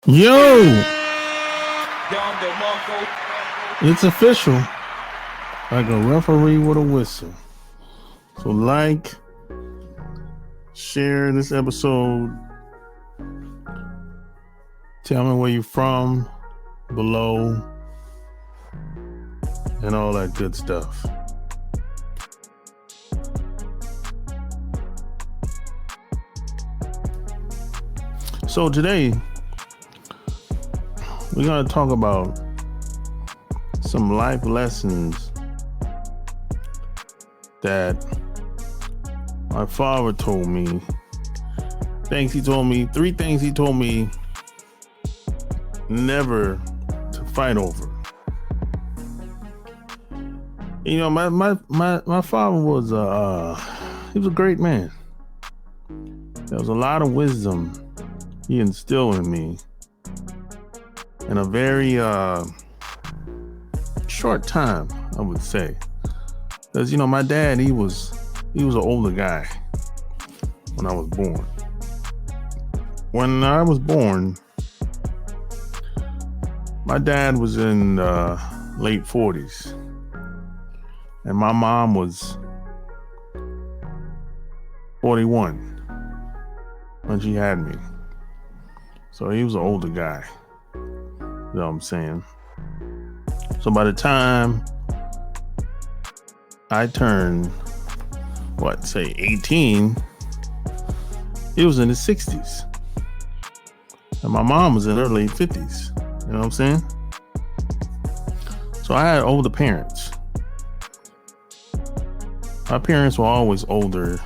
Yo, it's official. Like a referee with a whistle. So share this episode. Tell me where you're from, below, and all that good stuff. So today, we're going to talk about some life lessons that my father told me. Three things he told me never to fight over. You know, my father was he was a great man. There was a lot of wisdom he instilled in me in a very short time, I would say. Because, you know, my dad, he was an older guy when I was born. When I was born, my dad was in late 40s. And my mom was 41 when she had me. So he was an older guy. You know what I'm saying? So by the time I turned, 18, he was in his 60s. And my mom was in her late 50s. You know what I'm saying? So I had older parents. My parents were always older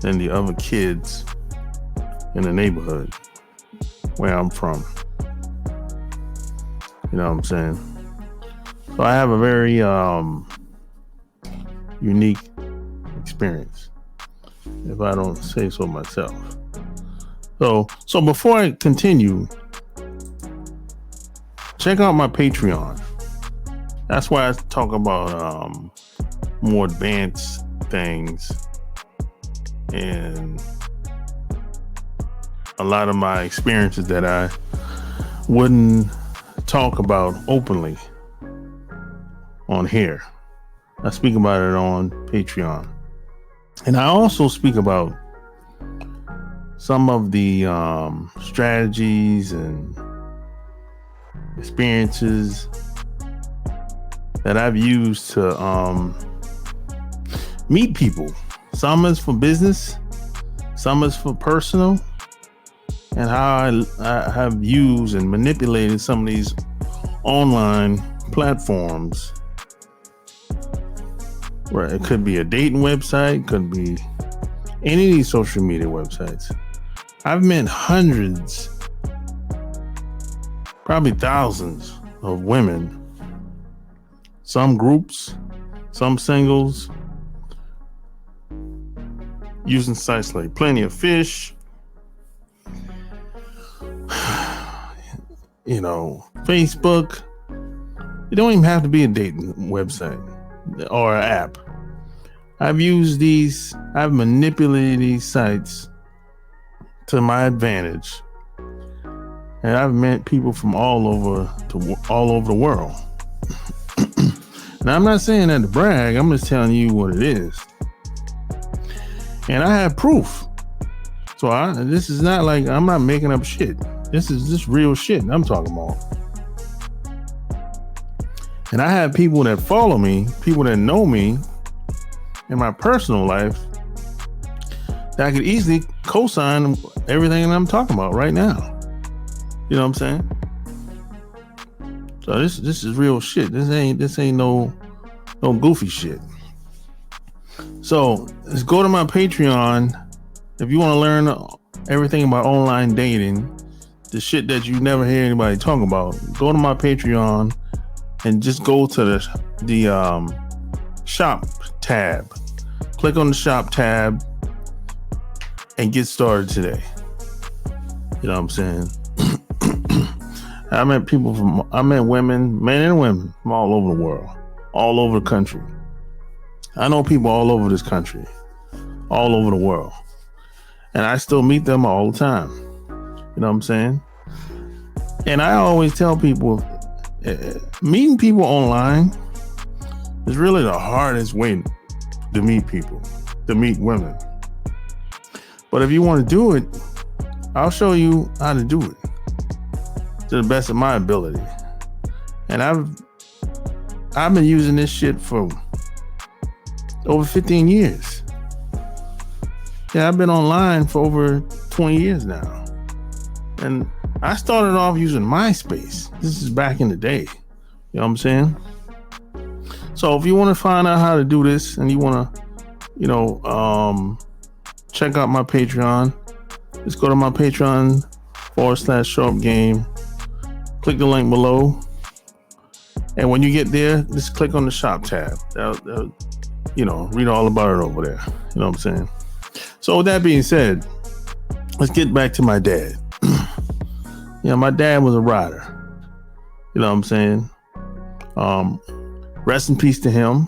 than the other kids in the neighborhood where I'm from. You know what I'm saying? So I have a very unique experience, if I don't say so myself. So before I continue, check out my Patreon. That's why I talk about more advanced things and a lot of my experiences that I wouldn't talk about openly on here. I speak about it on Patreon. And I also speak about some of the strategies and experiences that I've used to meet people. Some is for business, some is for personal, and how I have used and manipulated some of these online platforms. Where it could be a dating website, could be any of these social media websites. I've met hundreds, probably thousands of women, some groups, some singles, using sites like Plenty of Fish, you know, Facebook. It don't even have to be a dating website or an app. I've manipulated these sites to my advantage. And I've met people from all over the world. Now, I'm not saying that to brag. I'm just telling you what it is. And I have proof. So this is not like I'm not making up shit. This is just real shit I'm talking about. And I have people that follow me, people that know me in my personal life, that I could easily co-sign everything that I'm talking about right now. You know what I'm saying? So this is real shit. This ain't no goofy shit. So let's go to my Patreon if you want to learn everything about online dating, the shit that you never hear anybody talk about. Go to my Patreon and just go to the shop tab. Click on the shop tab and get started today. You know what I'm saying? I met women, men and women from all over the world, all over the country. I know people all over this country, all over the world. And I still meet them all the time. You know what I'm saying? And I always tell people, meeting people online is really the hardest way to meet people, to meet women. But if you want to do it, I'll show you how to do it to the best of my ability. And I've been using this shit for over 15 years. Yeah, I've been online for over 20 years now. And I started off using MySpace. This is back in the day. You know what I'm saying? So if you want to find out how to do this and you want to, check out my Patreon, just go to my Patreon /SharpGame. Click the link below. And when you get there, just click on the shop tab. Read all about it over there. You know what I'm saying? So with that being said, let's get back to my dad. My dad was a rider. You know what I'm saying? Rest in peace to him.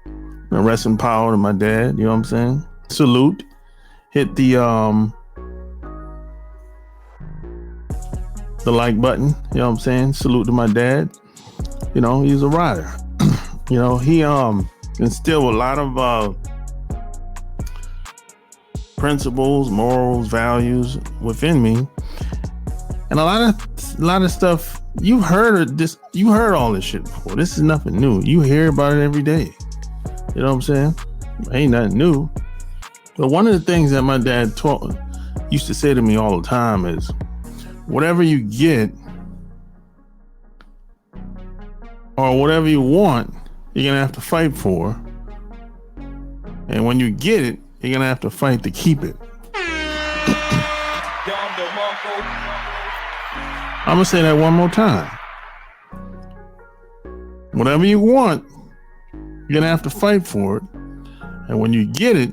And rest in power to my dad. You know what I'm saying? Salute. Hit the like button. You know what I'm saying? Salute to my dad. He's a rider. He instilled a lot of principles, morals, values within me. And a lot of stuff, you've heard this, you heard all this shit before. This is nothing new. You hear about it every day. You know what I'm saying? Ain't nothing new. But one of the things that my dad used to say to me all the time is, whatever you get or whatever you want, you're going to have to fight for. And when you get it, you're going to have to fight to keep it. I'm going to say that one more time. Whatever you want, you're going to have to fight for it. And when you get it,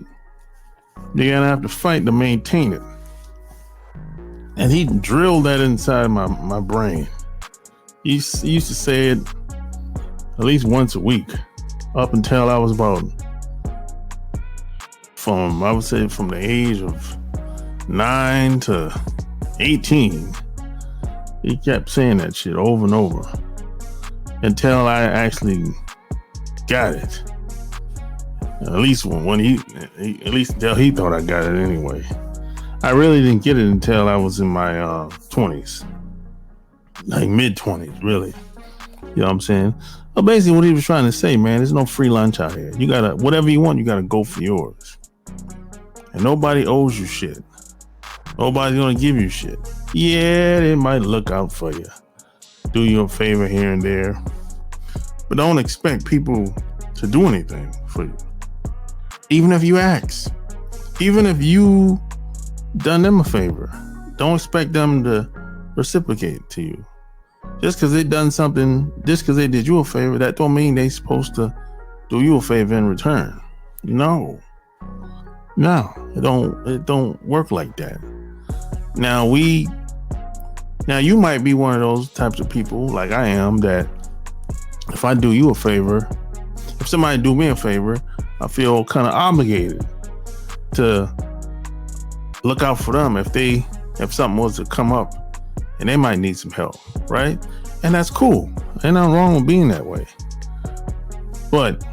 you're going to have to fight to maintain it. And he drilled that inside my brain. He used to say it at least once a week up until I was from the age of 9 to 18. He kept saying that shit over and over until I actually got it. At least until he thought I got it anyway. I really didn't get it until I was in my 20s, like mid-20s, really. You know what I'm saying? But basically what he was trying to say, man, there's no free lunch out here. You gotta, whatever you want, you gotta go for yours. And nobody owes you shit. Nobody's gonna give you shit. Yeah, they might look out for you, do you a favor here and there, but don't expect people to do anything for you. Even if you ask, even if you done them a favor, don't expect them to reciprocate to you. Just because they done something, just because they did you a favor, that don't mean they supposed to do you a favor in return. No, it don't work like that. Now you might be one of those types of people, like I am, that if I do you a favor, if somebody do me a favor, I feel kind of obligated to look out for them if something was to come up and they might need some help, right? And that's cool. Ain't nothing wrong with being that way. But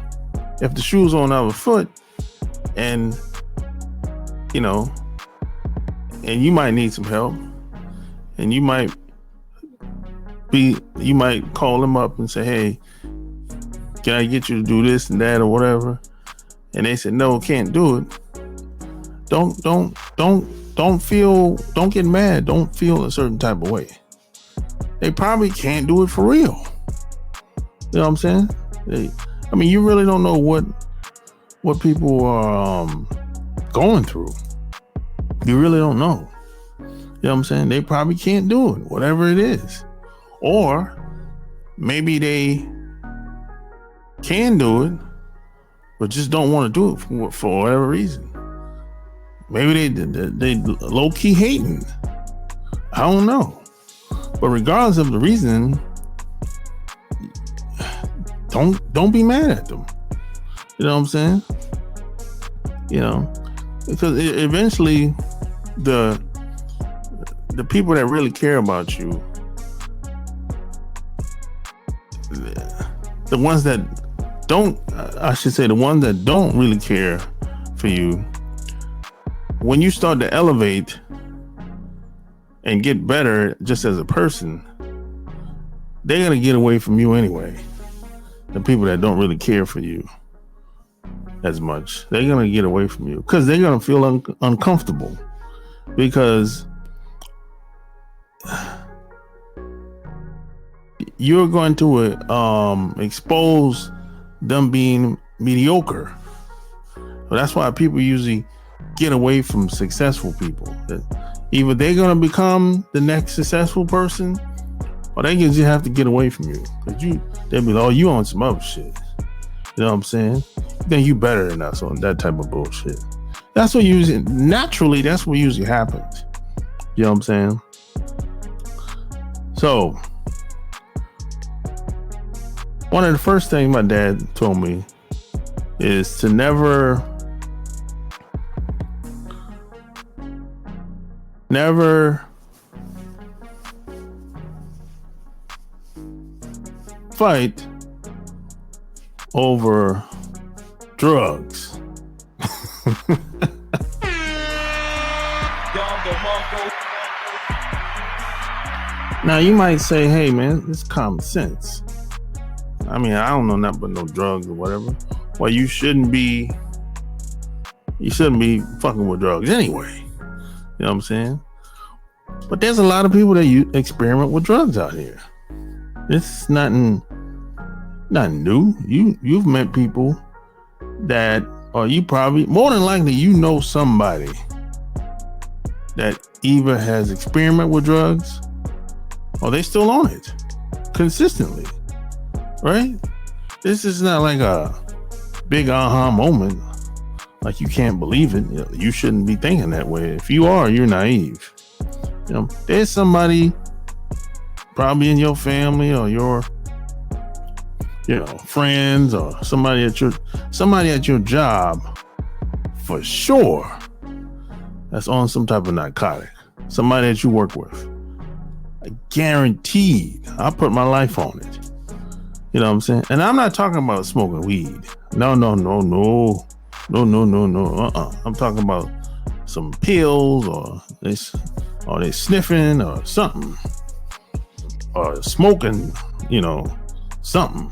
if the shoe's on the other foot and and you might need some help and you might call them up and say, hey, can I get you to do this and that or whatever? And they said, no, can't do it. Don't get mad. Don't feel a certain type of way. They probably can't do it for real. You know what I'm saying? You really don't know what people are going through. You really don't know. You know what I'm saying? They probably can't do it, whatever it is. Or maybe they can do it, but just don't want to do it for whatever reason. Maybe they low-key hating. I don't know. But regardless of the reason, don't be mad at them. You know what I'm saying? Because eventually the people that really care about you, the ones that don't, I should say, the ones that don't really care for you, when you start to elevate and get better just as a person, they're going to get away from you anyway. The people that don't really care for you as much, they're going to get away from you because they're going to feel uncomfortable, because you're going to expose them being mediocre. So that's why people usually get away from successful people. Either they're going to become the next successful person, or they just have to get away from you. Because they'll be like, oh, you on some other shit. You know what I'm saying? Then you better than us on that type of bullshit. That's what usually, naturally, that's what usually happens. You know what I'm saying? So, one of the first things my dad told me is to never fight over drugs. Now you might say, hey man, it's common sense. I mean, I don't know nothing but no drugs or whatever. Well, you shouldn't be fucking with drugs anyway. You know what I'm saying? But there's a lot of people that experiment with drugs out here. It's nothing new. You've met people that, or you probably, more than likely, you know somebody that either has experimented with drugs or they still on it consistently, right? This is not like a big aha moment. Like you can't believe it. You shouldn't be thinking that way. If you are, you're naive. You know, there's somebody probably in your family or your, friends or somebody at your job for sure that's on some type of narcotic. Somebody that you work with. Guaranteed. I put my life on it. You know what I'm saying? And I'm not talking about smoking weed. No. I'm talking about some pills or they sniffing or something. Or smoking, something.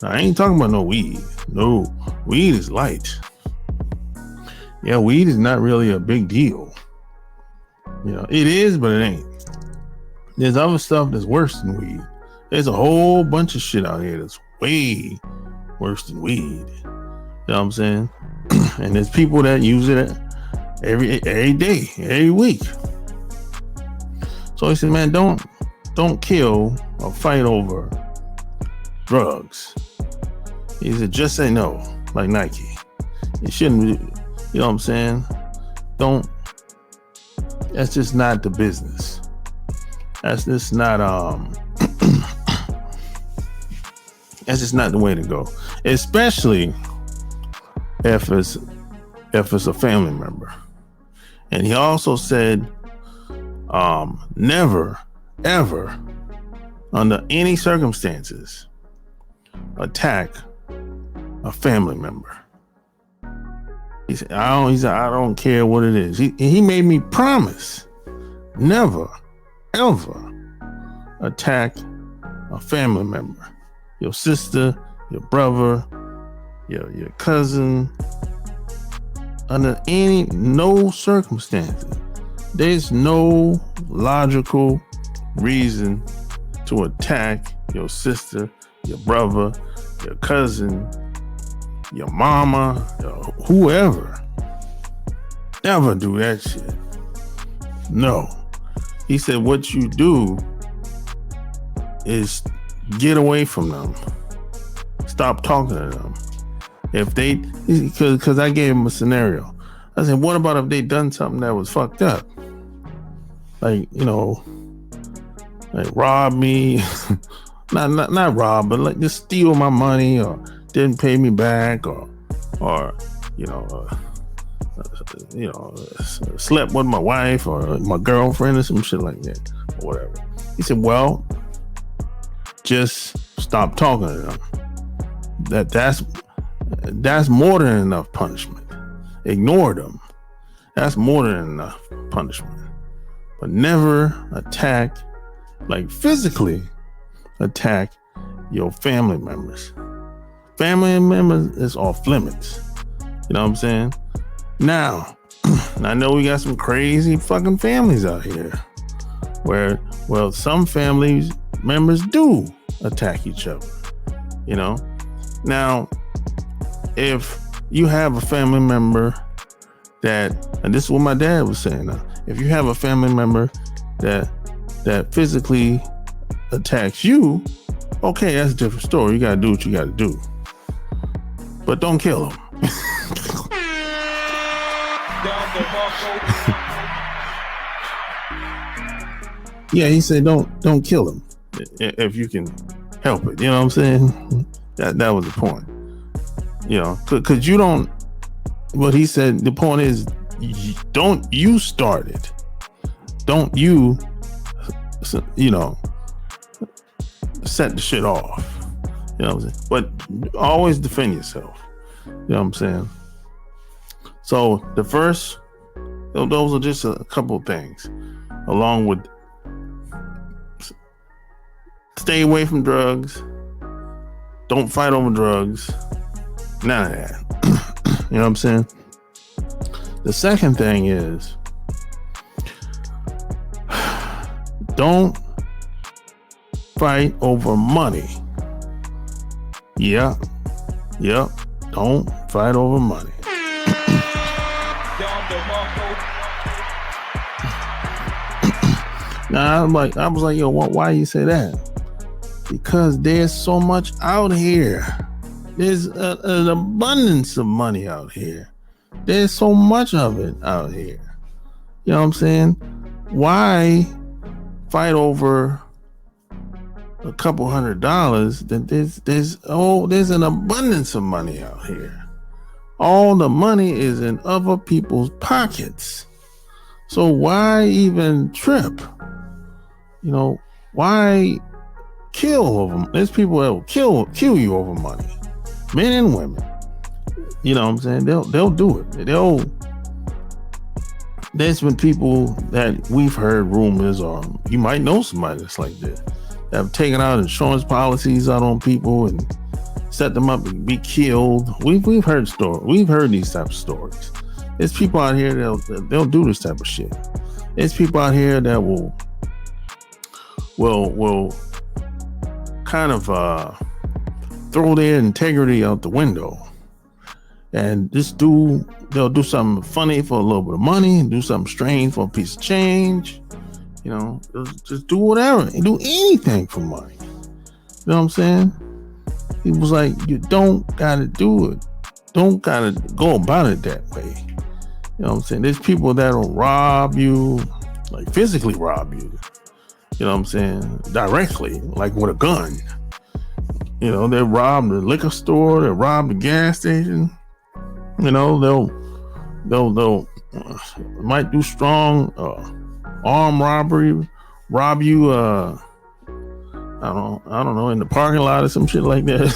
I ain't talking about no weed. No, weed is light. Yeah, weed is not really a big deal. It is, but it ain't. There's other stuff that's worse than weed. There's a whole bunch of shit out here that's way worse than weed. You know what I'm saying? And there's people that use it every day, every week. So he said, man, don't kill or fight over drugs. He said, just say no, like Nike. You shouldn't, you know what I'm saying? That's just not the business. That's just not, that's just not the way to go. Especially if it's a family member. And he also said, never, ever, under any circumstances, attack a family member. He said, I don't care what it is. He made me promise never, ever attack a family member. Your sister, your brother, your cousin. Under no circumstances. There's no logical reason to attack your sister, your brother, your cousin, your mama, whoever. Never do that shit. No. He said what you do is get away from them. Stop talking to them. If they, because I gave him a scenario. I said, what about if they done something that was fucked up? Like, like rob me. not rob, but like just steal my money or didn't pay me back or slept with my wife or my girlfriend or some shit like that or whatever. He said, well, just Stop talking to them. That's more than enough punishment. Ignore them. That's more than enough punishment. But never attack, like physically attack your family members. Family members is off limits. You know what I'm saying? Now, I know we got some crazy fucking families out here where, well, some families members do attack each other. You know? Now, if you have a family member that, and this is what my dad was saying now, if you have a family member that physically attacks you, okay, that's a different story. You gotta do what you gotta do. But don't kill them. Yeah, he said don't kill them if you can help it. You know what I'm saying? That was the point. You know, because you don't. What he said, the point is, don't you start it. Don't you, set the shit off. You know what I'm saying? But always defend yourself. You know what I'm saying? So the first, those are just a couple of things, along with stay away from drugs. Don't fight over drugs. None of that. You know what I'm saying? The second thing is, don't fight over money. Yep. Don't fight over money. Now I was like, yo, why you say that? Because there's so much out here. There's an abundance of money out here. There's so much of it out here. You know what I'm saying? Why fight over a couple $100? That there's an abundance of money out here. All the money is in other people's pockets. So why even trip? You know, why kill over them? There's people that will kill you over money. Men and women. You know what I'm saying? They'll do it. There's been people that we've heard rumors, or you might know somebody that's like this, that have taken out insurance policies out on people and set them up to be killed. We've heard stories. We've heard these types of stories. There's people out here they'll do this type of shit. There's people out here that will kind of throw their integrity out the window and they'll do something funny for a little bit of money and do something strange for a piece of change. You know, just do whatever, do anything for money. You know what I'm saying? He was like, you don't gotta do it. Don't gotta go about it that way. You know what I'm saying? There's people that'll rob you, like physically rob you. You know what I'm saying? Directly, like with a gun. You know, they rob the liquor store, they rob the gas station. You know, they'll might do strong armed robbery, rob you I don't know, in the parking lot or some shit like that.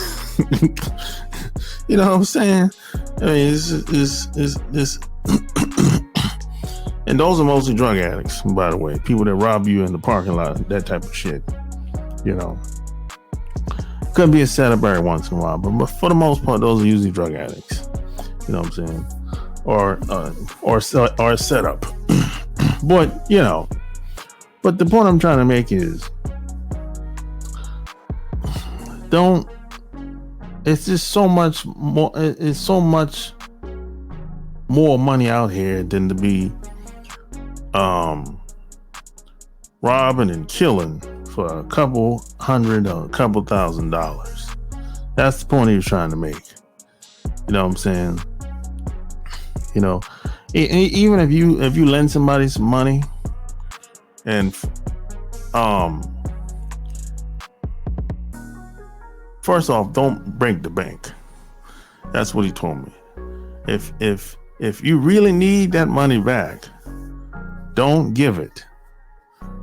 You know what I'm saying? I mean, it's and those are mostly drug addicts, by the way. People that rob you in the parking lot, that type of shit. You know, could be a setup every once in a while, but for the most part, those are usually drug addicts. You know what I'm saying? Or a setup. But you know, but the point I'm trying to make is, don't. It's just so much more. It's so much more money out here than to be robbing and killing for a couple $100 or a couple $1,000. That's the point he was trying to make. You know what I'm saying? You know, even if you lend somebody some money and first off, don't break the bank. That's what he told me. If you really need that money back, don't give it.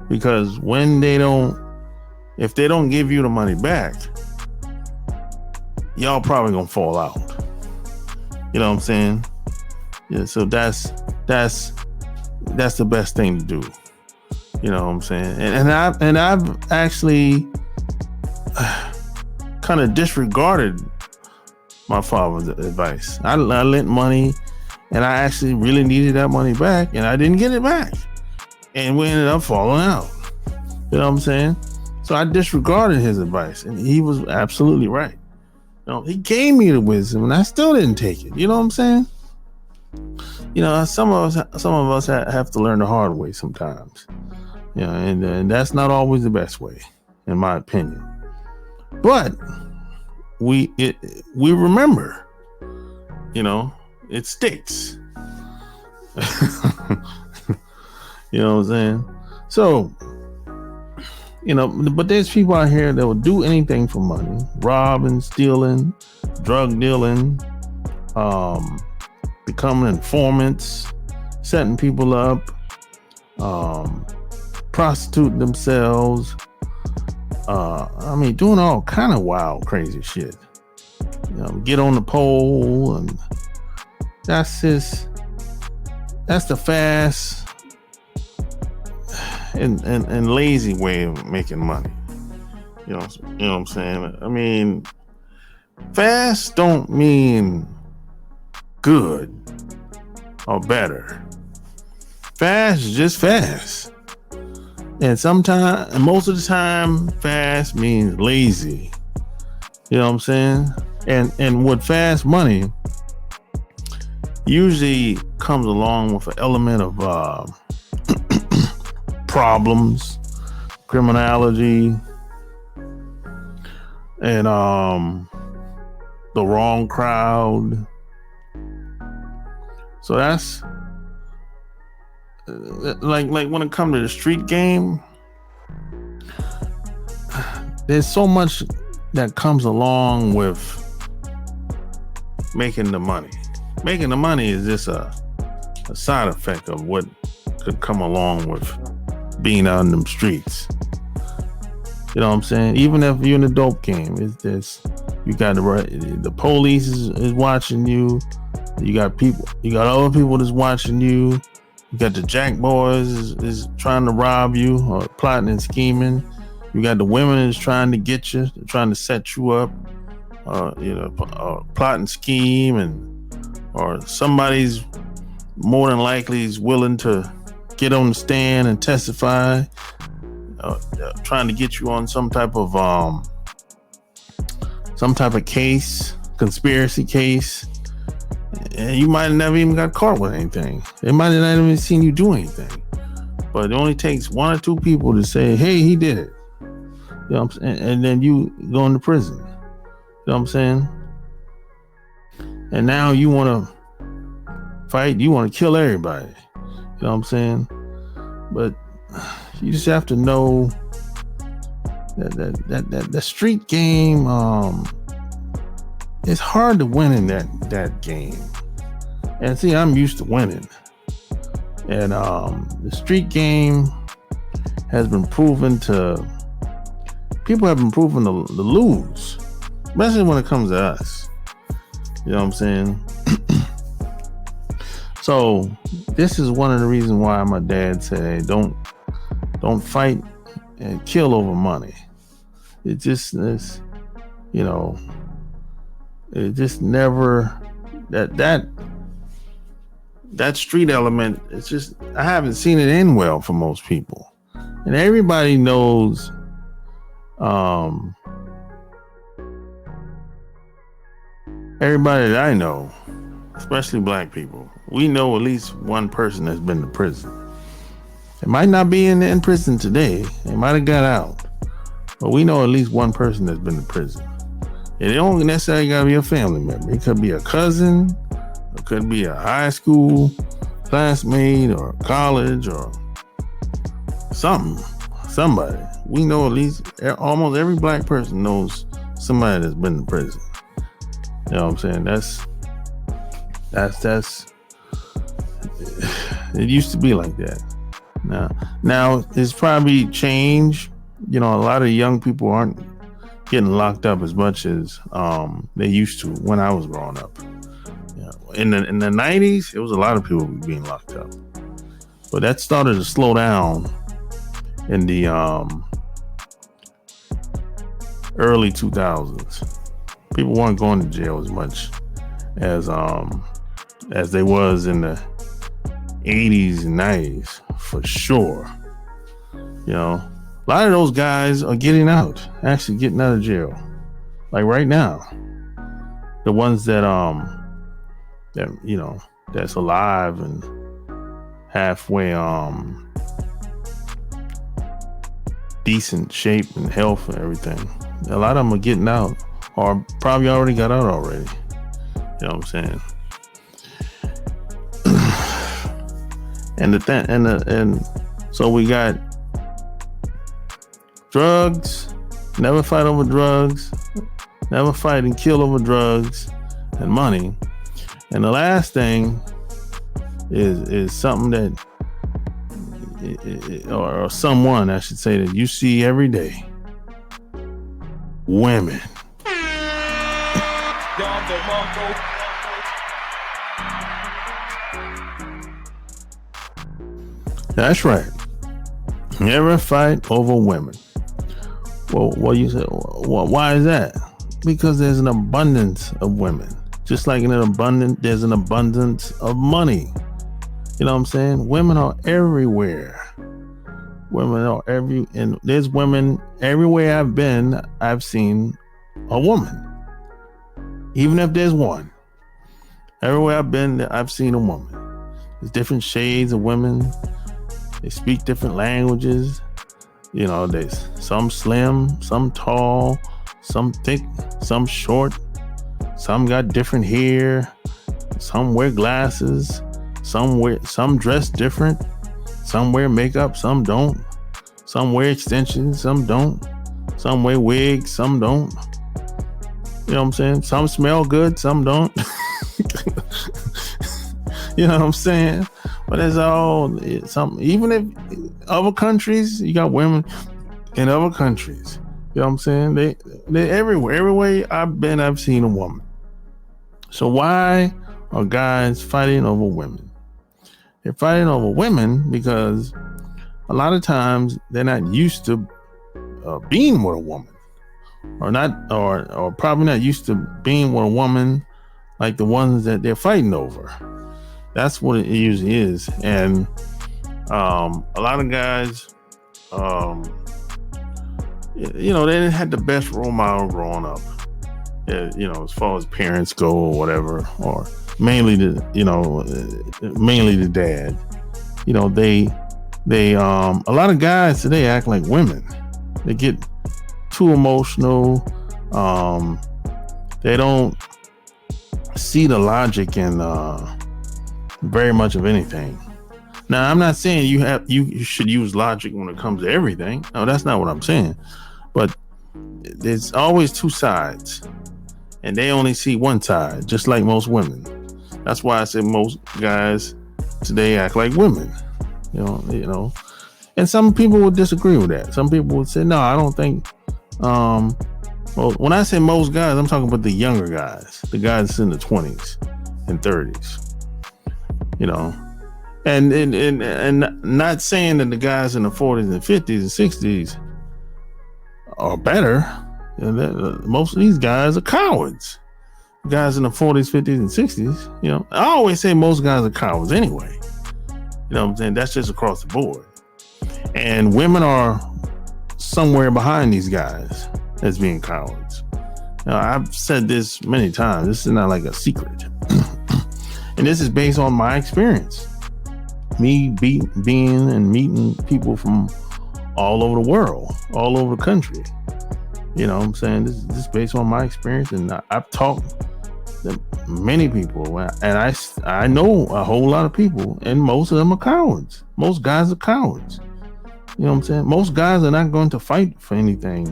Because if they don't give you the money back, y'all probably gonna fall out. You know what I'm saying? Yeah, so that's the best thing to do. You know what I'm saying? And I've actually kind of disregarded my father's advice. I lent money, and I actually really needed that money back, and I didn't get it back, and we ended up falling out. You know what I'm saying? So I disregarded his advice, and he was absolutely right. You know, he gave me the wisdom, and I still didn't take it. You know what I'm saying? You know, some of us have to learn the hard way sometimes. You know, and that's not always the best way, in my opinion. But we remember. You know, it sticks. You know what I'm saying? So, you know, but there's people out here that will do anything for money: robbing, stealing, drug dealing, becoming informants, setting people up, prostituting themselves. I mean, doing all kind of wild, crazy shit. You know, get on the pole, and that's the fast and lazy way of making money. You know what I'm saying? I mean, fast don't mean good or better. Fast is just fast. And sometimes, and most of the time, fast means lazy. You know what I'm saying? And with fast money, usually comes along with an element of problems, criminality, and the wrong crowd. So that's like when it comes to the street game, there's so much that comes along with making the money. Making the money is just a side effect of what could come along with being out in them streets. You know what I'm saying? Even if you're in a dope game, it's this. You got the police is watching you. You got other people that's watching you. You got the jack boys is trying to rob you or plotting and scheming. You got the women that's trying to get you, trying to set you up, plot and scheme, or somebody's more than likely is willing to get on the stand and testify, trying to get you on some type of case, conspiracy case, and you might have never even got caught with anything. They might have not even seen you do anything, but it only takes one or two people to say, "Hey, he did it," you know what I'm saying? And then you go into prison. You know what I'm saying? And now you want to fight, you want to kill everybody. You know what I'm saying? But you just have to know that the street game, it's hard to win in that game. And see, I'm used to winning. And the street game has been proven to, people have been proven to lose, especially when it comes to us. You know what I'm saying? So this is one of the reasons why my dad said, don't fight and kill over money. It just is, you know, it just never, that street element, it's just, I haven't seen it end well for most people. And everybody knows, everybody that I know, especially black people, we know at least one person that's been to prison. It might not be in prison today. It might have got out. But we know at least one person that's been to prison. It don't necessarily got to be a family member. It could be a cousin. It could be a high school classmate or college or somebody. We know at least almost every black person knows somebody that's been to prison. You know what I'm saying? That's it used to be like that. Now it's probably changed. You know, a lot of young people aren't getting locked up as much as they used to when I was growing up. In the 90s, it was a lot of people being locked up, but that started to slow down in the early 2000s. People weren't going to jail as much as they was in the 80s and 90s, for sure. A lot of those guys are getting out, actually getting out of jail, like right now. The ones that that's alive and halfway decent shape and health and everything. A lot of them are getting out, or probably already got out already. You know what I'm saying? and so we got drugs. Never fight over drugs. Never fight and kill over drugs and money. And the last thing is something that, or someone, I should say, that you see every day. Women. That's right. Never fight over women. Well, you said, why is that? Because there's an abundance of women. Just like there's an abundance of money. You know what I'm saying? Women are everywhere. And there's women everywhere I've been. I've seen a woman. Even if there's one. Everywhere I've been, I've seen a woman. There's different shades of women. They speak different languages. There's some slim, some tall, some thick, some short. Some got different hair. Some wear glasses. Some dress different. Some wear makeup. Some don't. Some wear extensions. Some don't. Some wear wigs. Some don't. You know what I'm saying? Some smell good. Some don't. You know what I'm saying? But it's all something. Even if other countries, you got women in other countries. You know what I'm saying? They're everywhere. Everywhere I've been, I've seen a woman. So why are guys fighting over women? They're fighting over women because a lot of times they're not used to being with a woman, or probably not used to being with a woman like the ones that they're fighting over. That's what it usually is. And a lot of guys, they didn't have the best role model growing up. As far as parents go or whatever, or mainly the dad. A lot of guys today act like women. They get too emotional. They don't see the logic in very much of anything. Now, I'm not saying you should use logic when it comes to everything. No, that's not what I'm saying. But there's always two sides, and they only see one side, just like most women. That's why I said most guys today act like women. And some people would disagree with that. Some people would say, no, I don't think. Well, when I say most guys, I'm talking about the younger guys, the guys in the 20s and 30s. And not saying that the guys in the 40s and 50s and 60s are better. Most of these guys are cowards. Guys in the 40s, 50s, and 60s, I always say most guys are cowards anyway. You know what I'm saying? That's just across the board. And women are somewhere behind these guys as being cowards. I've said this many times. This is not like a secret. And this is based on my experience. Me being and meeting people from all over the world, all over the country. You know what I'm saying? This is based on my experience, and I've talked to many people, and I know a whole lot of people, and most of them are cowards. Most guys are cowards. You know what I'm saying? Most guys are not going to fight for anything,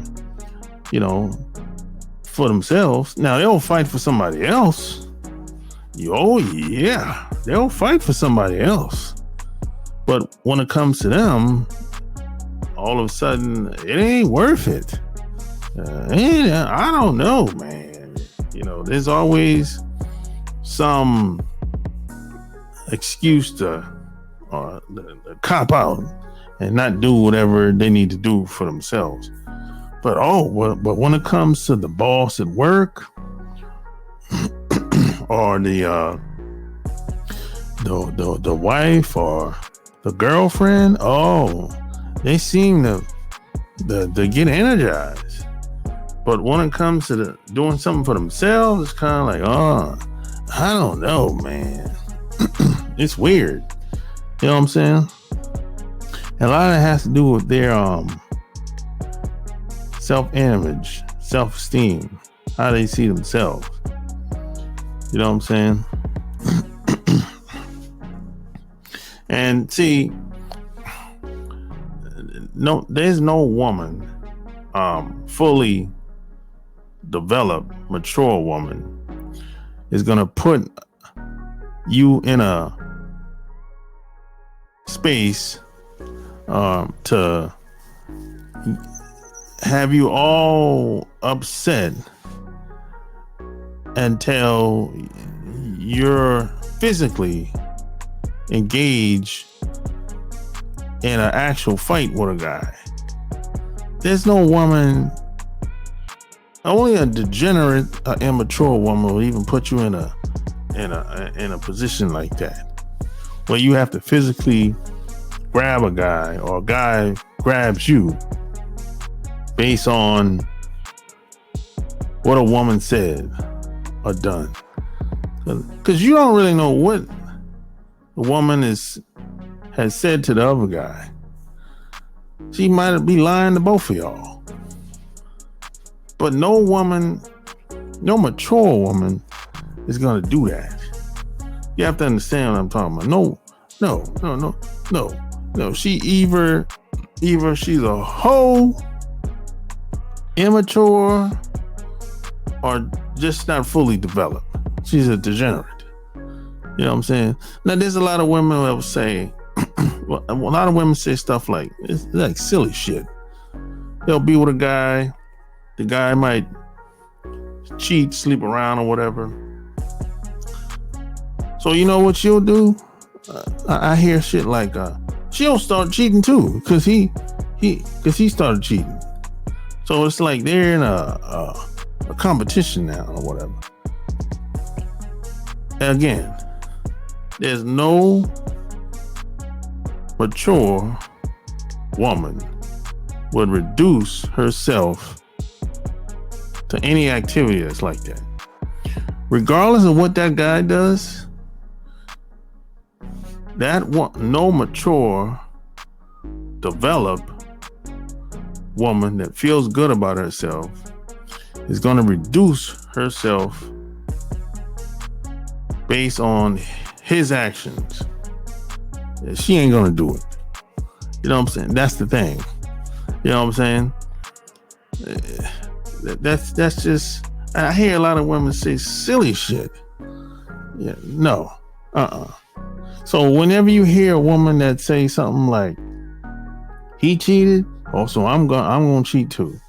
for themselves. Now, they'll fight for somebody else. Oh, yeah. They'll fight for somebody else. But when it comes to them, all of a sudden, it ain't worth it. I don't know, man. There's always some excuse to cop out and not do whatever they need to do for themselves. But when it comes to the boss at work or the wife or the girlfriend, they seem to get energized. But when it comes to doing something for themselves, it's kind of like, I don't know, man. It's weird. You know what I'm saying? And a lot of it has to do with their self-image, self-esteem, how they see themselves. You know what I'm saying? And see, there's no woman, fully developed, mature woman, is gonna put you in a space to have you all upset until you're physically engaged in an actual fight with a guy. There's no woman, only a degenerate, immature woman will even put you in a position like that, where you have to physically grab a guy or a guy grabs you based on what a woman said or done. Because you don't really know what the woman has said to the other guy. She might be lying to both of y'all. But no mature woman is going to do that. You have to understand what I'm talking about. No. She either she's a hoe, immature, or just not fully developed. She's a degenerate. You know what I'm saying? Now, there's a lot of women that will say, a lot of women say stuff like, it's like silly shit. They'll be with a guy, the guy might cheat, sleep around or whatever. So you know what she'll do? I hear shit like, she'll start cheating too, because he started cheating. So it's like they're in a competition now or whatever. And again, there's no mature woman would reduce herself to any activity that's like that. Regardless of what that guy does, no mature, developed woman that feels good about herself is going to reduce herself based on his actions. She ain't going to do it. You know what I'm saying? That's the thing. You know what I'm saying? That's just, I hear a lot of women say silly shit. Yeah, no. So whenever you hear a woman that say something like, he cheated, so I'm gonna cheat too.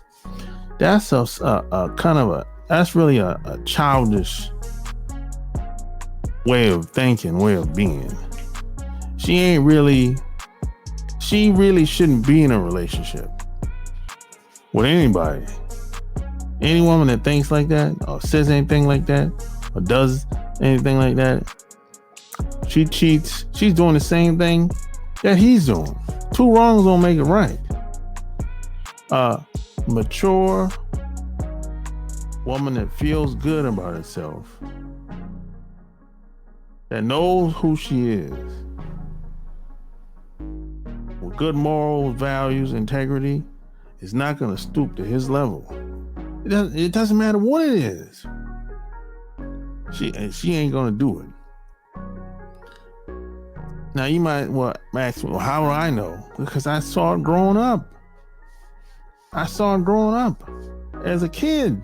That's that's really a childish way of thinking, way of being. She really shouldn't be in a relationship with anybody. Any woman that thinks like that, or says anything like that, or does anything like that, she cheats. She's doing the same thing that he's doing. Two wrongs don't make it right. Mature woman that feels good about herself, that knows who she is, with good morals, values, integrity, is not going to stoop to his level. It doesn't matter what it is. She ain't going to do it. Now you might ask me, how do I know? Because I saw it growing up. As a kid,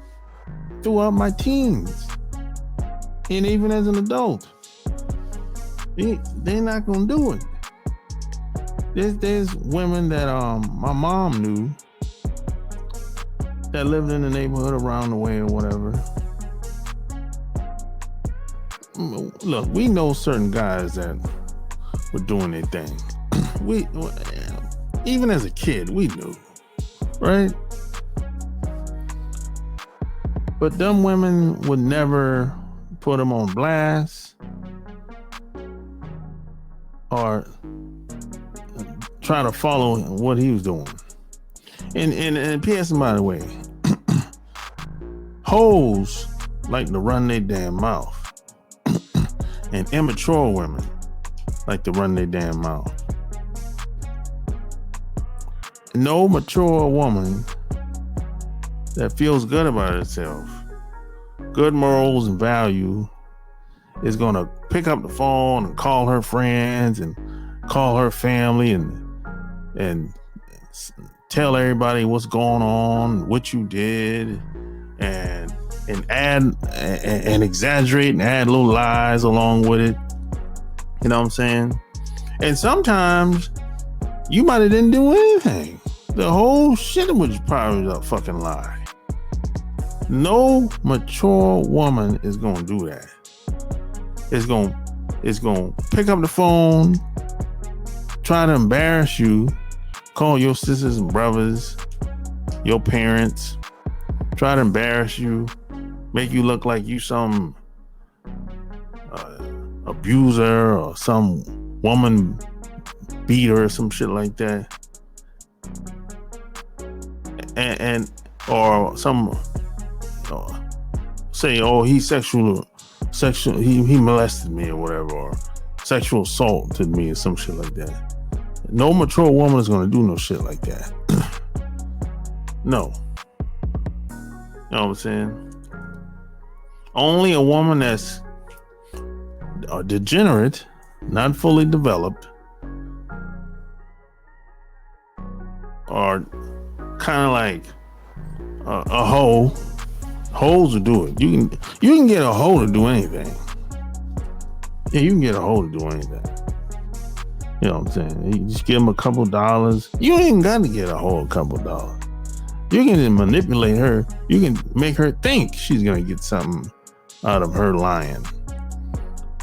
throughout my teens, and even as an adult. They're not gonna do it. There's women that my mom knew that lived in the neighborhood around the way or whatever. Look, we know certain guys that were doing their thing. We, even as a kid, we knew, right? But them women would never put him on blast or try to follow what he was doing. And P.S. by the way, hoes like to run their damn mouth. And immature women like to run their damn mouth. No mature woman that feels good about herself, good morals and value, is gonna pick up the phone and call her friends and call her family and tell everybody what's going on, what you did, and add and exaggerate and add little lies along with it. You know what I'm saying? And sometimes you might have didn't do anything. The whole shit was probably a fucking lie. No mature woman is gonna do that. It's gonna pick up the phone, try to embarrass you, call your sisters and brothers, your parents, try to embarrass you, make you look like you some abuser or some woman beater or some shit like that, and or some say, oh, he's sexual, he molested me or whatever, or sexual assaulted me or some shit like that. No mature woman is gonna do no shit like that. No. You know what I'm saying? Only a woman that's a degenerate, not fully developed, or kind of like a hoe. Hoes will do it. You can get a hoe to do anything. Yeah, you can get a hoe to do anything. You know what I'm saying? You just give them a couple dollars. You ain't got to get a hoe a couple dollars. You can manipulate her. You can make her think she's gonna get something out of her lying,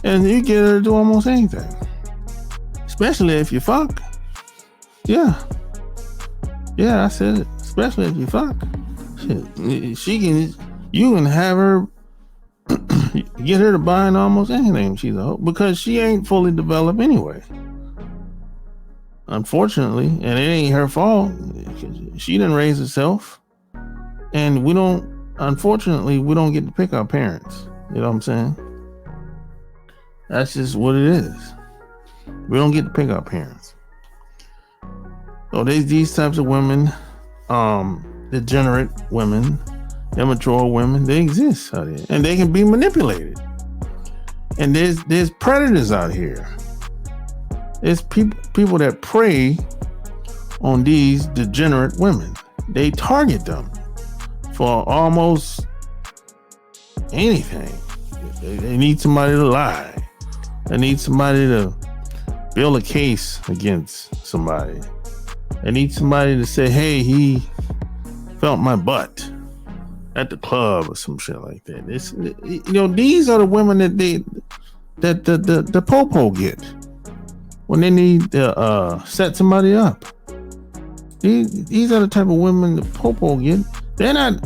and you get her to do almost anything. Especially if you fuck. Yeah, I said it. Especially if you fuck. Shit, you can have her, get her to buying almost anything. She's a hoe because she ain't fully developed anyway. Unfortunately, and it ain't her fault. She didn't raise herself, and unfortunately, we don't get to pick our parents. You know what I'm saying? That's just what it is. We don't get to pick our parents. So these types of women, degenerate women, immature women, they exist out here, and they can be manipulated. And there's predators out here. There's people that prey on these degenerate women. They target them for almost anything. They need somebody to lie. They need somebody to build a case against somebody. They need somebody to say, hey, he felt my butt at the club or some shit like that. These are the women that the popo get when they need to set somebody up. These are the type of women the popo get. They're not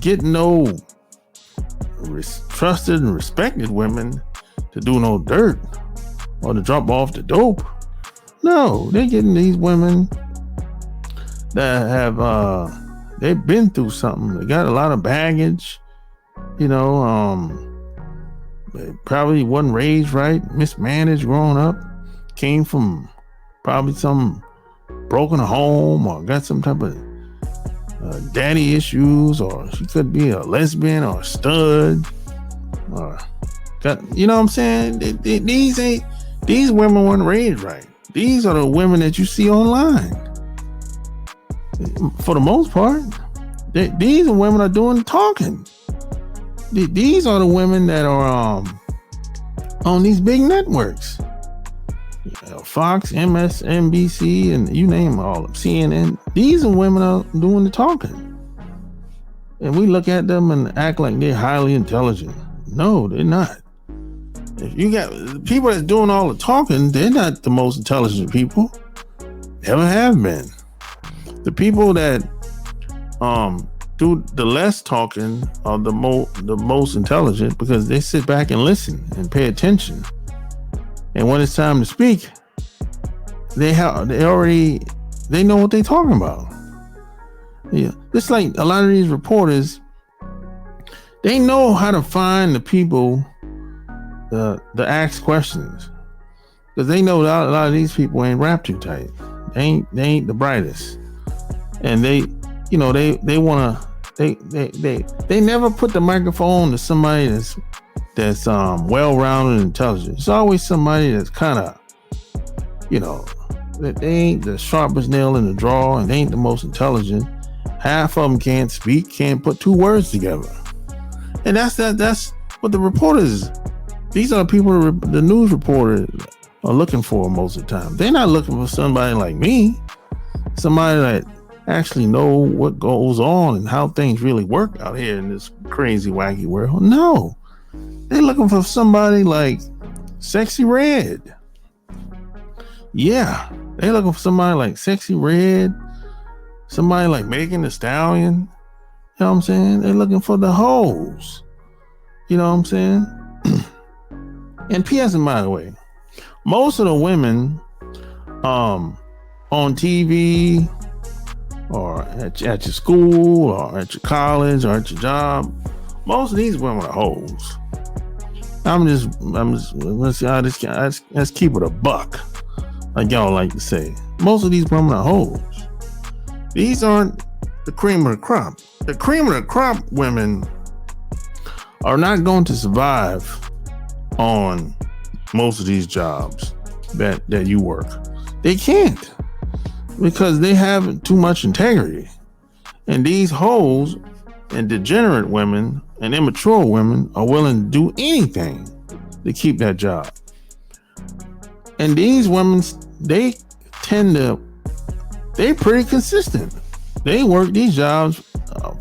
getting no trusted and respected women to do no dirt or to drop off the dope. No, they're getting these women that have they've been through something. They got a lot of baggage. They probably wasn't raised right, mismanaged growing up, came from probably some broken home or got some type of daddy issues, or she could be a lesbian or a stud, or got, you know what I'm saying? These women weren't raised right. These are the women that you see online. For the most part, these are women are doing talking. These are the women that are on these big networks, Fox, MSNBC, and you name all of them, CNN. These are women are doing the talking. and we look at them and act like they're highly intelligent. No, they're not. If you got people that's doing all the talking, they're not the most intelligent people. Never have been. The people that do the less talking are the most intelligent, because they sit back and listen and pay attention. And when it's time to speak, they know what they're talking about. Yeah, just like a lot of these reporters, they know how to find the people to ask questions, because they know a lot of these people ain't wrapped too tight. They ain't the brightest, and they never put the microphone to somebody that's well-rounded and intelligent. It's always somebody that's kind of, that they ain't the sharpest nail in the drawer, and they ain't the most intelligent. Half of them can't speak, can't put two words together. And that's what the reporters, these are the people the news reporters are looking for most of the time. They're not looking for somebody like me, somebody that actually know what goes on and how things really work out here in this crazy, wacky world. No, they're looking for somebody like Sexy Red. Yeah, they're looking for somebody like Sexy Red, somebody like Megan Thee Stallion. You know what I'm saying? They're looking for the hoes. You know what I'm saying? And P.S. and by the way, most of the women on TV or at your school or at your college or at your job, most of these women are hoes. Let's keep it a buck, like y'all like to say. Most of these women are hoes. These aren't the cream of the crop. The cream of the crop women are not going to survive on most of these jobs that you work. They can't, because they have too much integrity. And these hoes and degenerate women and immature women are willing to do anything to keep that job. And these women, they're pretty consistent. They work these jobs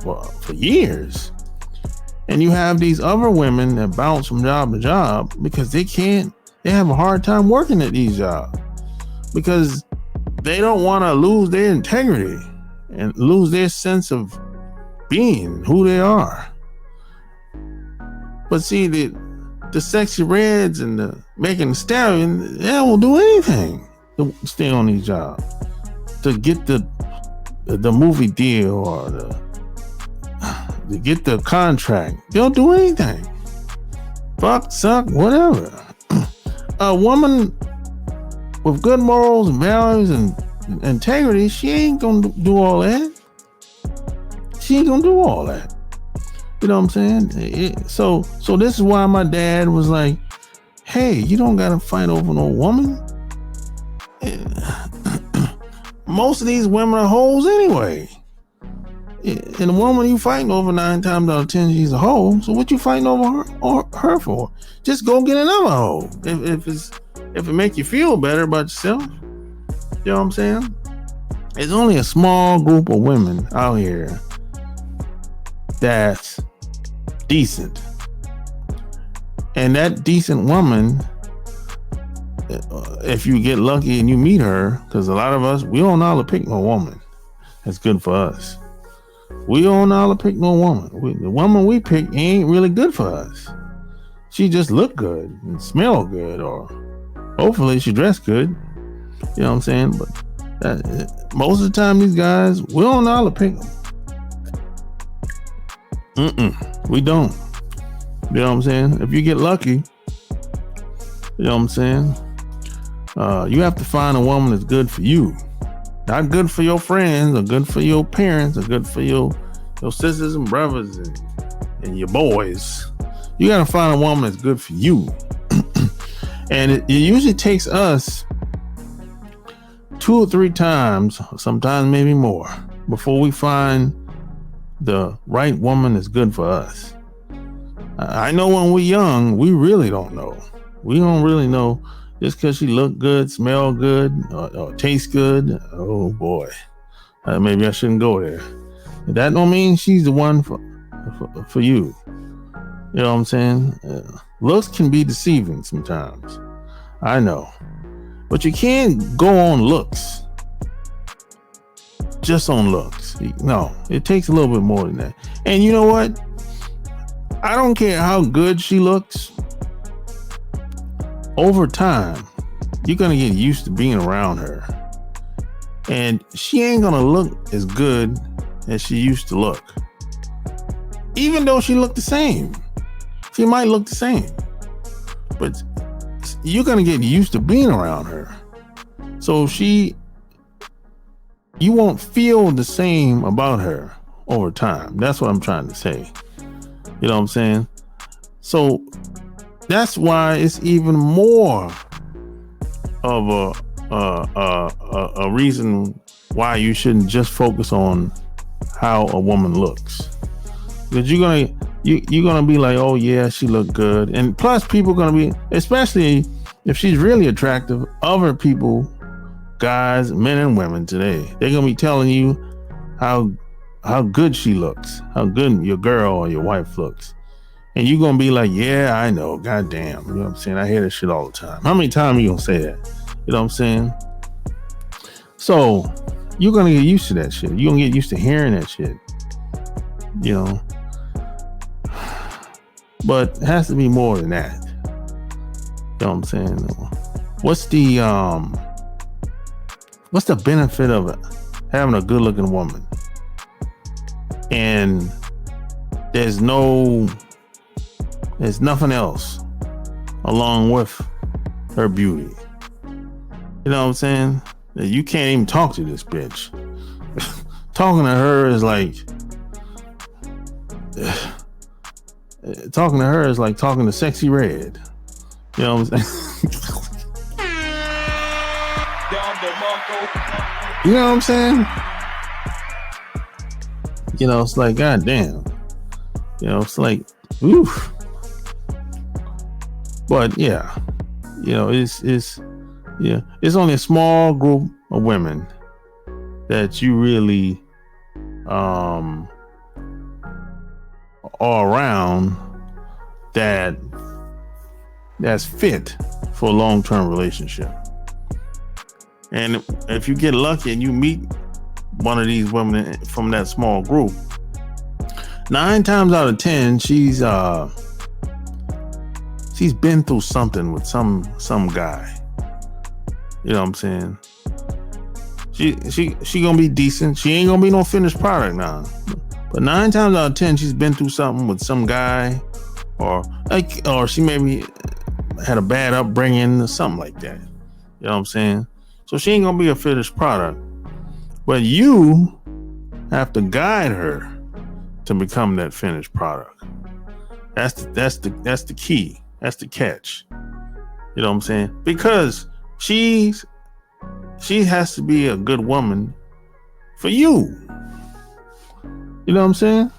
for years. And you have these other women that bounce from job to job because they have a hard time working at these jobs, because they don't want to lose their integrity and lose their sense of being who they are. But see, the Sexy Reds and the Megan Thee Stallion, they won't do anything to stay on these jobs, to get the movie deal or to get the contract. They'll do anything. Fuck, suck, whatever. A woman with good morals and values and integrity, she ain't gonna do all that. She ain't gonna do all that. You know what I'm saying? So this is why my dad was like, hey, you don't gotta fight over no woman. Most of these women are hoes anyway. And the woman you fighting over 9 times out of 10, she's a hoe. So what you fighting over her for? Just go get another hoe. If it make you feel better about yourself. You know what I'm saying? There's only a small group of women out here that's decent. And that decent woman, if you get lucky and you meet her, because a lot of us, we don't know how to pick no woman that's good for us. We don't know how to pick no woman. The woman we pick ain't really good for us. She just look good and smell good, or hopefully she dress good. You know what I'm saying? But most of the time, these guys, we don't know how to pick them. We don't. You know what I'm saying? If you get lucky, you know what I'm saying? You have to find a woman that's good for you. Not good for your friends, or good for your parents, or good for your sisters and brothers and your boys. You got to find a woman that's good for you. And it usually takes us 2 or 3 times, sometimes maybe more, before we find the right woman that's good for us. I know when we're young, we really don't know. We don't really know. Just because she look good, smell good, or taste good, oh boy, maybe I shouldn't go there. That don't mean she's the one for you. You know what I'm saying? Looks can be deceiving sometimes. I know. But you can't go on looks. Just on looks. No, it takes a little bit more than that. And you know what? I don't care how good she looks. Over time, you're going to get used to being around her. And she ain't going to look as good as she used to look. Even though she looked the same. She might look the same. But you're going to get used to being around her. So you won't feel the same about her over time. That's what I'm trying to say. You know what I'm saying? So that's why it's even more of a reason why you shouldn't just focus on how a woman looks. Because you're gonna be like, oh yeah, she looked good. And plus people gonna be, especially if she's really attractive, other people, guys, men and women today, they're gonna be telling you how good she looks, how good your girl or your wife looks. And you're gonna be like, yeah, I know, goddamn. You know what I'm saying? I hear this shit all the time. How many times are you gonna say that? You know what I'm saying? So you're gonna get used to that shit. You're gonna get used to hearing that shit. You know. But it has to be more than that. You know what I'm saying? What's the benefit of having a good looking woman? And there's nothing else along with her beauty. You know what I'm saying? You can't even talk to this bitch. Talking to her is like talking to Sexy Red. You know what I'm saying? You know what I'm saying? You know, it's like, goddamn. You know, it's like, oof. But yeah, you know, it's only a small group of women that you really are around that's fit for a long-term relationship. And if you get lucky and you meet one of these women from that small group, 9 times out of 10, she's been through something with some guy. You know what I'm saying? She gonna be decent. She ain't gonna be no finished product now. But 9 times out of 10, she's been through something with some guy, or she maybe had a bad upbringing or something like that. You know what I'm saying? So she ain't gonna be a finished product. But you have to guide her to become that finished product. That's the key. That's the catch. You know what I'm saying? Because she has to be a good woman for you. You know what I'm saying?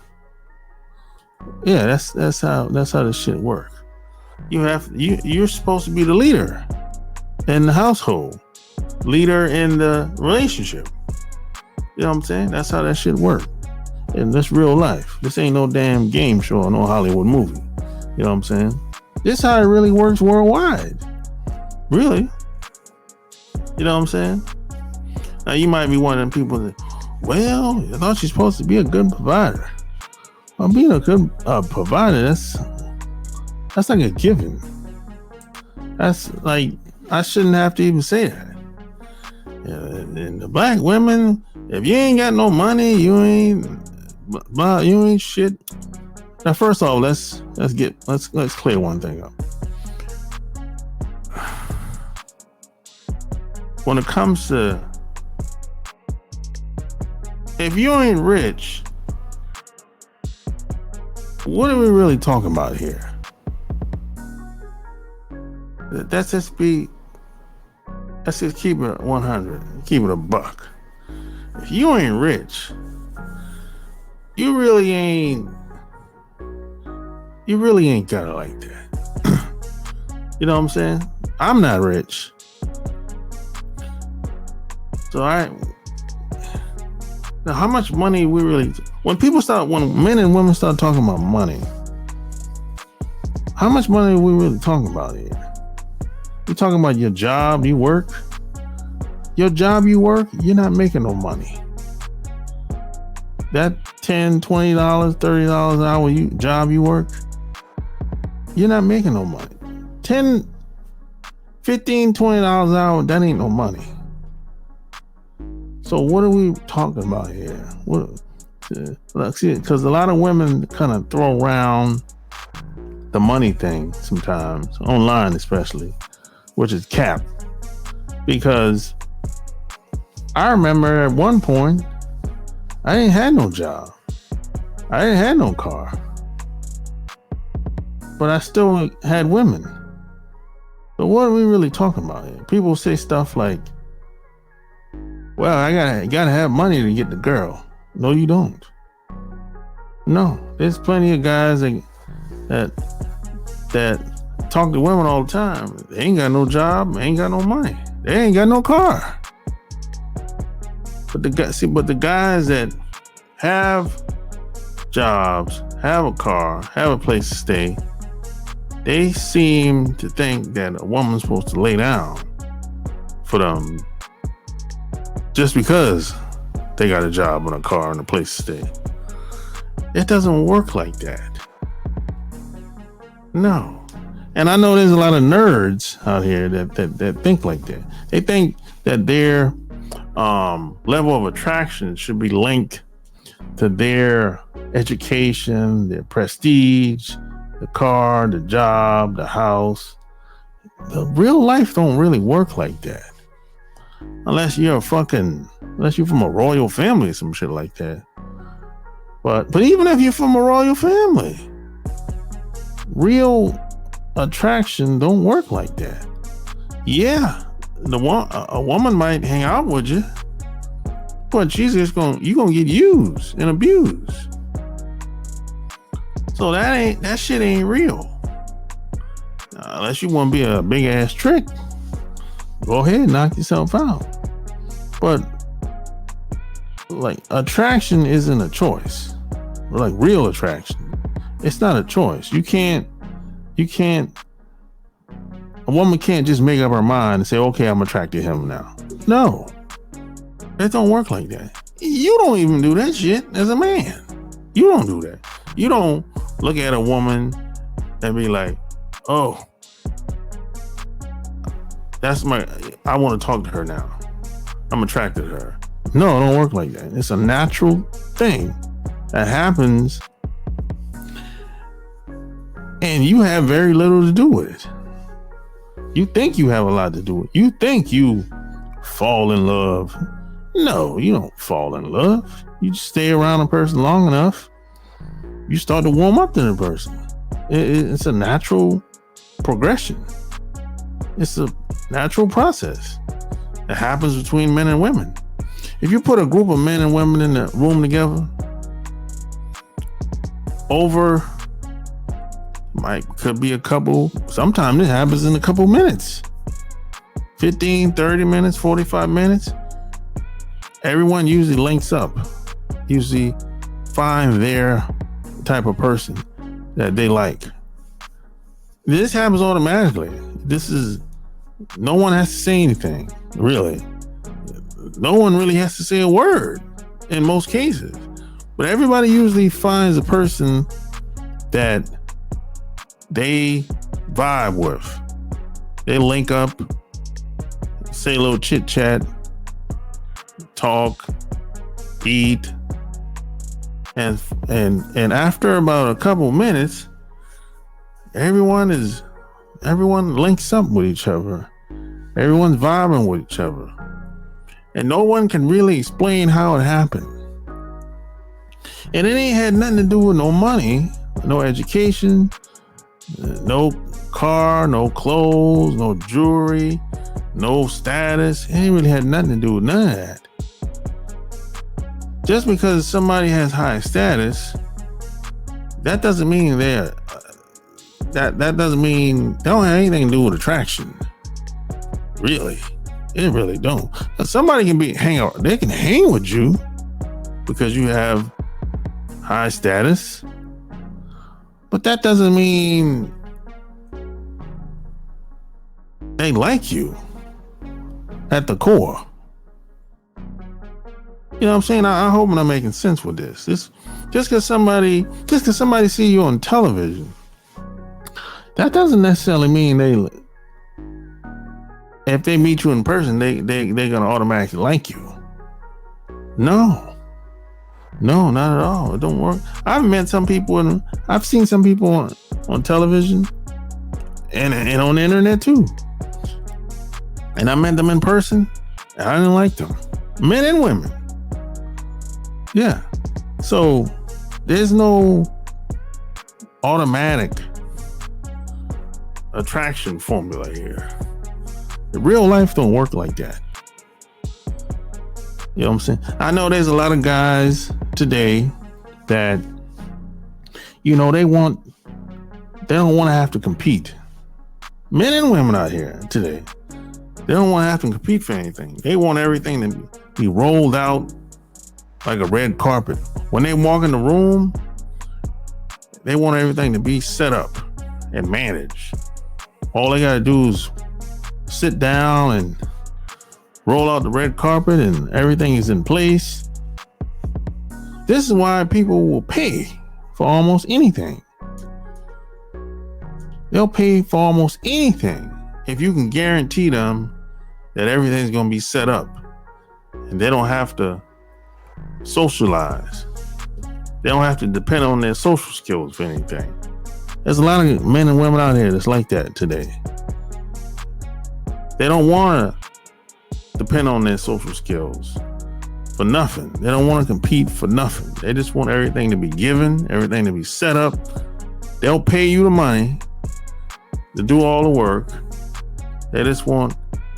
Yeah, that's how this shit works. You're supposed to be the leader in the household, leader in the relationship. You know what I'm saying? That's how that shit works. And this real life. This ain't no damn game show or no Hollywood movie. You know what I'm saying? This is how it really works worldwide. Really. You know what I'm saying? Now you might be one of them people that, well, I thought she's supposed to be a good provider. Well, being a good provider, that's like a given. That's like, I shouldn't have to even say that. And the black women, if you ain't got no money, you ain't shit. Now, first off, let's clear one thing up. When it comes to, if you ain't rich, what are we really talking about here? Let's just keep it 100, keep it a buck. If you ain't rich, you really ain't got it like that. You know what I'm saying? I'm not rich. So Now, how much money we really, when men and women start talking about money, how much money are we really talking about here? We're talking about your job, you work. Your job, you work, you're not making no money. That $10, $20, $30 an hour job you work, you're not making no money. $10, $15, $20 an hour, that ain't no money. So what are we talking about here? Because a lot of women kind of throw around the money thing sometimes, online especially, which is cap. Because I remember at one point, I ain't had no job. I ain't had no car. But I still had women. So what are we really talking about here? People say stuff like, well, I gotta have money to get the girl. No, you don't. No, there's plenty of guys that talk to women all the time. They ain't got no job, ain't got no money. They ain't got no car. But the guys that have jobs, have a car, have a place to stay, they seem to think that a woman's supposed to lay down for them just because they got a job and a car and a place to stay. It doesn't work like that. No. And I know there's a lot of nerds out here that think like that. They think that their level of attraction should be linked to their education, their prestige, the car, the job, the house. The real life don't really work like that. Unless you're from a royal family or some shit like that. But even if you're from a royal family, real attraction don't work like that. Yeah, a woman might hang out with you, but you're gonna get used and abused. So that shit ain't real. Unless you want to be a big ass trick, go ahead and knock yourself out. But like, attraction isn't a choice. Like, real attraction, it's not a choice. You can't. A woman can't just make up her mind and say, okay, I'm attracted to him now. No, it don't work like that. You don't even do that shit as a man. You don't do that. You don't look at a woman and be like, oh, I want to talk to her now. I'm attracted to her. No, it don't work like that. It's a natural thing that happens, and you have very little to do with it. You think you have a lot to do with it. You think you fall in love. No, you don't fall in love. You just stay around a person long enough, you start to warm up to the person. It's a natural progression. It's a natural process that happens between men and women. If you put a group of men and women in a room together, could be a couple, sometimes it happens in a couple minutes, 15, 30 minutes, 45 minutes. Everyone usually links up, usually find their type of person that they like. This happens automatically. No one has to say anything, really. No one really has to say a word in most cases. But everybody usually finds a person that they vibe with. They link up, say a little chit chat, talk, eat, and after about a couple minutes, everyone links up with each other. Everyone's vibing with each other, and no one can really explain how it happened. And it ain't had nothing to do with no money, no education, no car, no clothes, no jewelry, no status. It ain't really had nothing to do with none of that. Just because somebody has high status, that doesn't mean that don't have anything to do with attraction. Really, it really don't. Somebody can they can hang with you, because you have high status. But that doesn't mean they like you at the core. You know what I'm saying? I hope I'm making sense with this. Just because somebody see you on television, that doesn't necessarily mean if they meet you in person, they're gonna automatically like you. No, not at all. It don't work. I've met some people and I've seen some people on television and on the internet too. And I met them in person and I didn't like them. Men and women. Yeah. So there's no automatic attraction formula here. The real life don't work like that. You know what I'm saying? I know there's a lot of guys today that, they don't want to have to compete. Men and women out here today, they don't want to have to compete for anything. They want everything to be rolled out like a red carpet. When they walk in the room, they want everything to be set up and managed. All they got to do is sit down and roll out the red carpet and everything is in place. This is why people will pay for almost anything. They'll pay for almost anything if you can guarantee them that everything's going to be set up and they don't have to socialize. They don't have to depend on their social skills for anything. There's a lot of men and women out here that's like that today. They don't want to depend on their social skills for nothing. They don't want to compete for nothing. They just want everything to be given, everything to be set up. They'll pay you the money to do all the work. They just want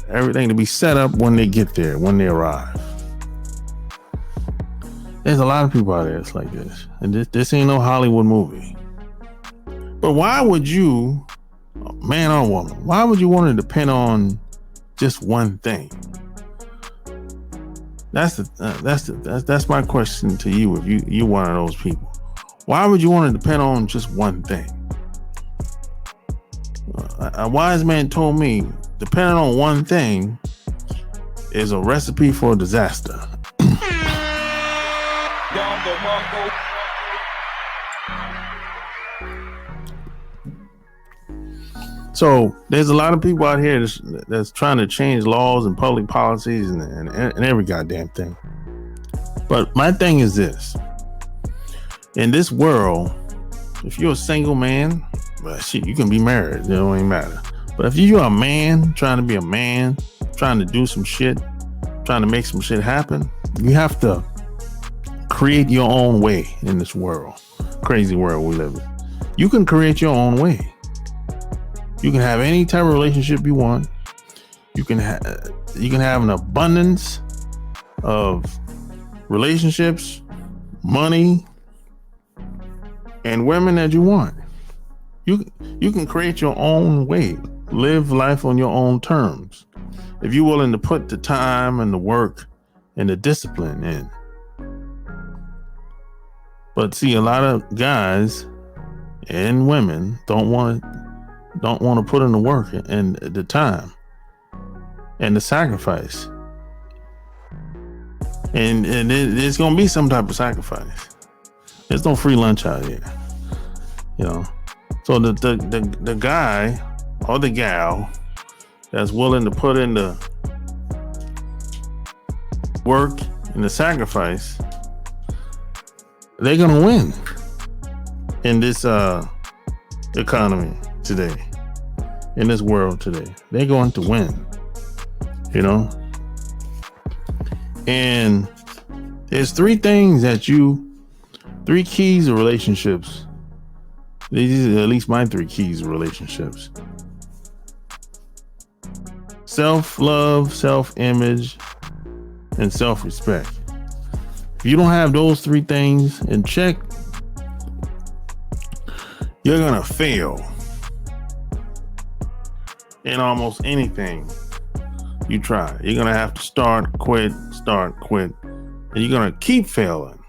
everything to be set up when they get there, when they arrive. There's a lot of people out there that's like this. And this ain't no Hollywood movie. But why would you, man or woman, why would you want to depend on just one thing? That's my question to you. If you one of those people, why would you want to depend on just one thing? A wise man told me, depending on one thing is a recipe for disaster. So there's a lot of people out here that's trying to change laws and public policies and every goddamn thing. But my thing is this: in this world, if you're a single man, well, shit, you can be married. It don't even matter. But if you're a man trying to be a man, trying to do some shit, trying to make some shit happen, you have to create your own way in this world, crazy world we live in. You can create your own way. You can have any type of relationship you want. You can have an abundance of relationships, money, and women that you want. You can create your own way, live life on your own terms, if you're willing to put the time and the work and the discipline in. But see, a lot of guys and women don't want to put in the work and the time and the sacrifice. And there's going to be some type of sacrifice. There's no free lunch out here, So the guy or the gal that's willing to put in the work and the sacrifice, they're going to win in this economy today, in this world today. They're going to win, And there's three keys of relationships. These are at least my three keys of relationships: self-love, self-image, and self-respect. If you don't have those three things in check, you're gonna fail in almost anything you try. You're gonna have to start, quit, and you're gonna keep failing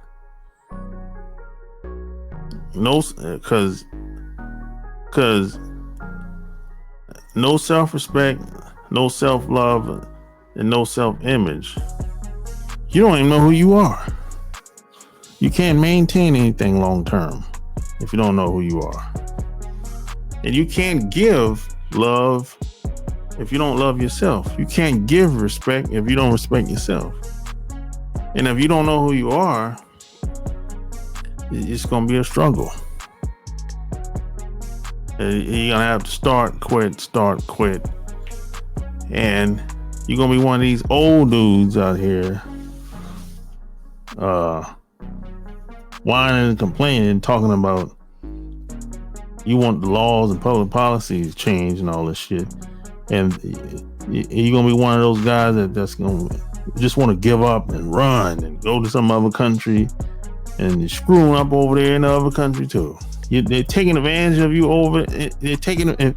No, because no self-respect, no self-love, and no self-image. You don't even know who you are. You can't maintain anything long-term if you don't know who you are. And you can't give love if you don't love yourself. You can't give respect if you don't respect yourself. And if you don't know who you are, it's going to be a struggle. You're going to have to start, quit. And you're going to be one of these old dudes out here whining and complaining, talking about you want the laws and public policies changed and all this shit. And you're going to be one of those guys that's going to just want to give up and run and go to some other country and you're screwing up over there in the other country too. They're taking advantage of you over. They're taking if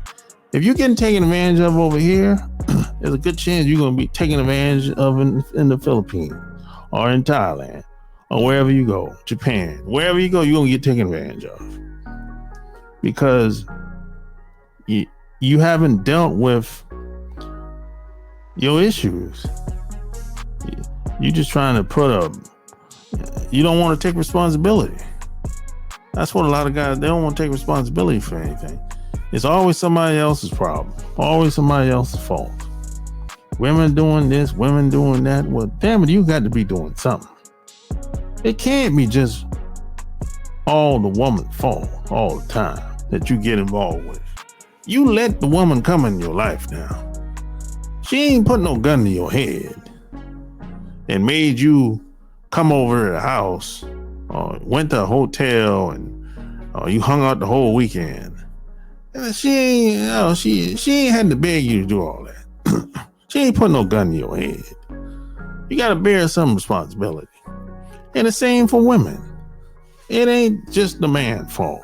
you're getting taken advantage of over here, there's a good chance you're going to be taken advantage of in the Philippines or in Thailand or wherever you go, Japan, wherever you go, you're going to get taken advantage of because you haven't dealt with your issues. You're just trying to you don't want to take responsibility. That's what a lot of guys, they don't want to take responsibility for anything. It's always somebody else's problem, always somebody else's fault. Women doing this, women doing that. Well, damn it, you got to be doing something. It can't be just all the woman's fault all the time that you get involved with. You let the woman come in your life now. She ain't put no gun to your head and made you come over to the house or went to a hotel and you hung out the whole weekend. She ain't had to beg you to do all that. She ain't put no gun to your head. You got to bear some responsibility. And the same for women. It ain't just the man's fault.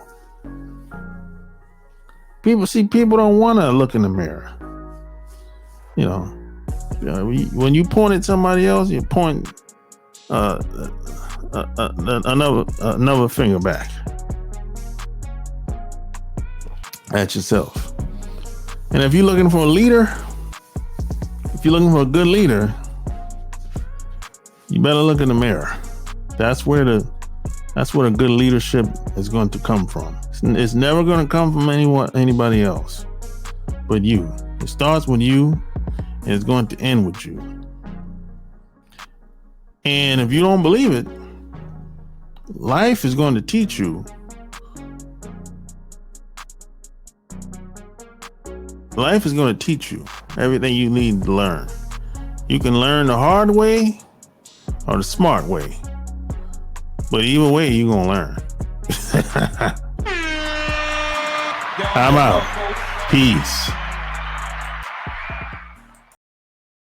People don't want to look in the mirror. You know, when you point at somebody else, you point another finger back at yourself. And if you're looking for a leader, if you're looking for a good leader, you better look in the mirror. That's where the good leadership is going to come from. It's never going to come from anybody else but you. It starts with you and it's going to end with you. And if you don't believe it, life is going to teach you. Life is going to teach you everything you need to learn. You can learn the hard way or the smart way. But either way, you're going to learn. I'm out. Peace.